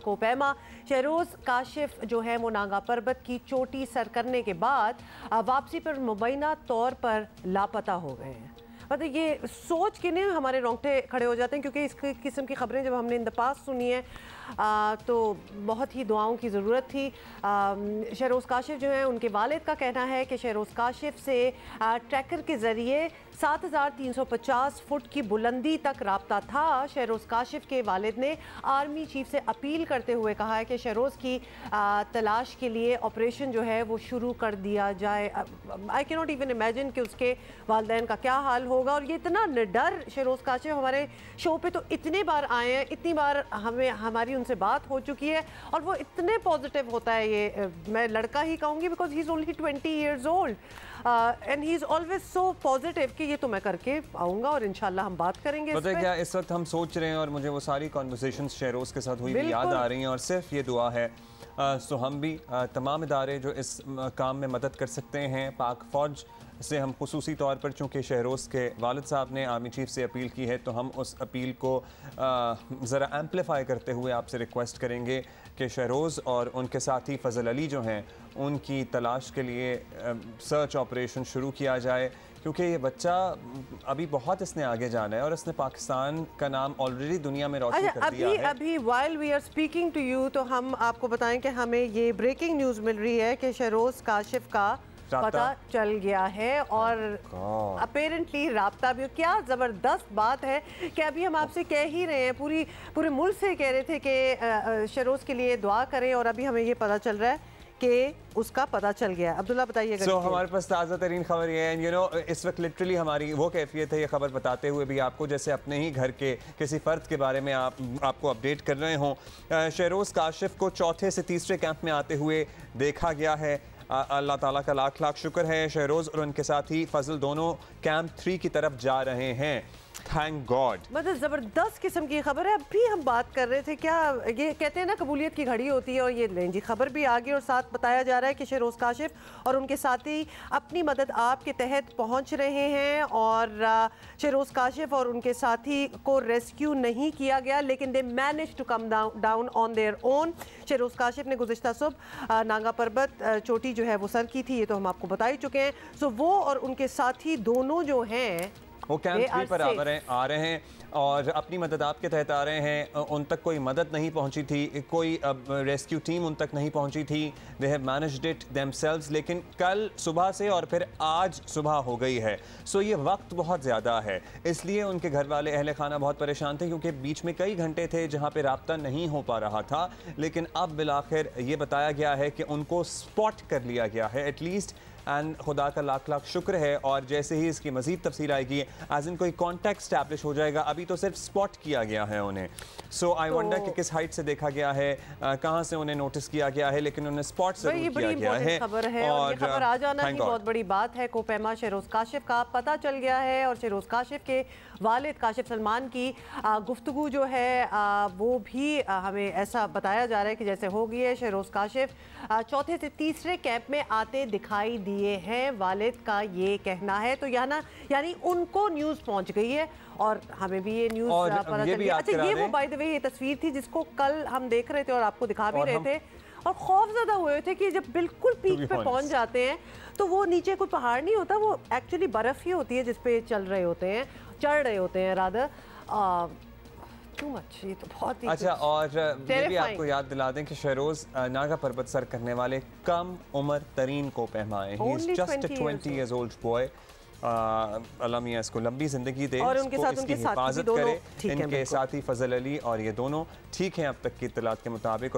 कोपैमा शहरोज़ काशिफ जो है वो नांगा पर्बत की चोटी सर करने के बाद वापसी पर मुबैना तौर पर लापता हो गए हैं। मतलब ये सोच के नहीं हमारे रोंगटे खड़े हो जाते हैं, क्योंकि इस किस्म की खबरें जब हमने इन द पास सुनी है तो बहुत ही दुआओं की ज़रूरत थी। शहरोज़ काशिफ जो है उनके वालिद का कहना है कि शहरोज़ काशिफ से ट्रैकर के ज़रिए 7350 फुट की बुलंदी तक राब्ता था। शहरोज़ काशिफ के वालिद ने आर्मी चीफ से अपील करते हुए कहा है कि शहरोज़ की तलाश के लिए ऑपरेशन जो है वो शुरू कर दिया जाए। I can not even imagine कि उसके वालिदैन का क्या हाल होगा। और ये इतना निडर शहरोज़ काशिफ हमारे शो पे तो इतने बार आए हैं, इतनी बार हमारी उनसे बात हो चुकी है और वो इतने पॉजिटिव होता है। ये मैं लड़का ही कहूँगी because he is only 20 years old and he is always so positive कि ये तो मैं करके आऊँगा और इंशाल्लाह हम बात करेंगे। पता है क्या, इस वक्त हम सोच रहे हैं और मुझे वो सारी कॉन्वर्सेशंस शहरोज़ के साथ हुई भी याद आ रही हैं और सिर्फ ये दुआ है सो हम भी तमाम इदारे जो इस काम में मदद कर सकते हैं, पाक फ़ौज से हम खुसूसी तौर पर चूँकि शहरोज़ के वालिद साहब ने आर्मी चीफ से अपील की है तो हम उस अपील को ज़रा एम्पलीफाई करते हुए आपसे रिक्वेस्ट करेंगे कि शहरोज़ और उनके साथी फ़ज़ल अली जो हैं उनकी तलाश के लिए सर्च ऑपरेशन शुरू किया जाए, क्योंकि ये बच्चा अभी बहुत इसने आगे जाना है और इसने पाकिस्तान का नाम ऑलरेडी दुनिया में रोशन कर दिया है। अभी while we are speaking to you तो हम आपको बताएं कि हमें ये ब्रेकिंग न्यूज़ मिल रही है कि शहरोज़ काशिफ का पता चल गया है और अपेरेंटली राब्ता भी। क्या ज़बरदस्त बात है कि अभी हम आपसे कह ही रहे हैं, पूरे मुल्क से कह रहे थे कि शहरोज़ के लिए दुआ करें और अभी हमें ये पता चल रहा है कि उसका पता चल गया। अब्दुल्ला बताइएगा। So, हमारे पास ताज़ा तरीन खबर ये है, यू नो इस वक्त लिटरली हमारी वो कैफियत है ये खबर बताते हुए भी आपको जैसे अपने ही घर के किसी फ़र्द के बारे में आपको अपडेट कर रहे हों। शहरोज़ काशिफ को चौथे से तीसरे कैंप में आते हुए देखा गया है। अल्लाह ताला का लाख लाख शुक्र है। शहरोज़ और उनके साथी फजल दोनों कैंप 3 की तरफ जा रहे हैं। Thank God. मतलब ज़बरदस्त किस्म की खबर है। अभी हम बात कर रहे थे, क्या ये कहते हैं ना कबूलियत की घड़ी होती है, और ये लें जी खबर भी आ गई और साथ बताया जा रहा है कि शहरोज़ काशिफ और उनके साथी अपनी मदद आपके तहत पहुंच रहे हैं। और शहरोज़ काशिफ और उनके साथी को रेस्क्यू नहीं किया गया, लेकिन they manage to come down on their own. Shahroz Kashif ने गुज़िश्ता सुबह नांगा पर्बत चोटी जो है वो सर की थी, ये तो हम आपको बता ही चुके हैं। सो वो और उनके साथी दोनों जो हैं वो कैंप 3 पर आ रहे हैं और अपनी मदद आपके तहत आ रहे हैं। उन तक कोई मदद नहीं पहुंची थी, कोई रेस्क्यू टीम उन तक नहीं पहुंची थी। They have managed it themselves, लेकिन कल सुबह से और फिर आज सुबह हो गई है। सो ये वक्त बहुत ज़्यादा है, इसलिए उनके घर वाले अहले खाना बहुत परेशान थे, क्योंकि बीच में कई घंटे थे जहाँ पर रब्ता नहीं हो पा रहा था। लेकिन अब बिलाखिर ये बताया गया है कि उनको स्पॉट कर लिया गया है एटलीस्ट, एंड खुदा का लाख लाख शुक्र है। और जैसे ही इसकी मजीद तफसील आएगी एज इन कोई कॉन्टैक्ट स्टैब्लिश हो जाएगा। अभी तो सिर्फ स्पॉट किया गया है उन्हें। सो आई वंडर कि किस हाइट से देखा गया है, कहाँ से उन्हें नोटिस किया गया है, लेकिन उन्हें स्पॉट जरूर किया गया है। खबर है और ये खबर आ जाना ही बहुत बड़ी बात है। कोपैमा शहरोज़ काशिफ का पता चल गया है और शहरोज़ काशिफ के वालिद काशिफ सलमान की गुफ्तगू जो है वो भी हमें ऐसा बताया जा रहा है कि जैसे हो गई है। शहरोज़ काशिफ चौथे से तीसरे कैंप में आते दिखाई दिए हैं, वालिद का ये कहना है। तो यानी उनको न्यूज़ पहुंच गई है और हमें भी ये न्यूज़ पता चल गई। अच्छा, ये वो बाय द वे ये तस्वीर थी जिसको कल हम देख रहे थे और आपको दिखा भी रहे थे और खौफज़दा हुए थे कि जब बिल्कुल पीक पे पहुंच जाते हैं तो वो नीचे कोई पहाड़ नहीं होता, वो एक्चुअली बर्फ़ ही होती है जिस पे चढ़ रहे होते हैं रादर। टू मच, ये तो बहुत ही अच्छा। और ये भी आपको याद दिला दें कि शहरोज़ नागा पर्बत सर करने वाले कम उम्र तरीन कोपैमा है। He is just a 20 years old boy। अल्लाह मियां इसको लंबी जिंदगी दे और उनके साथ इसकी हिफाजत करे। इनके साथी फजल अली और ये दोनों ठीक हैं अब तक की इत्तलात के मुताबिक। और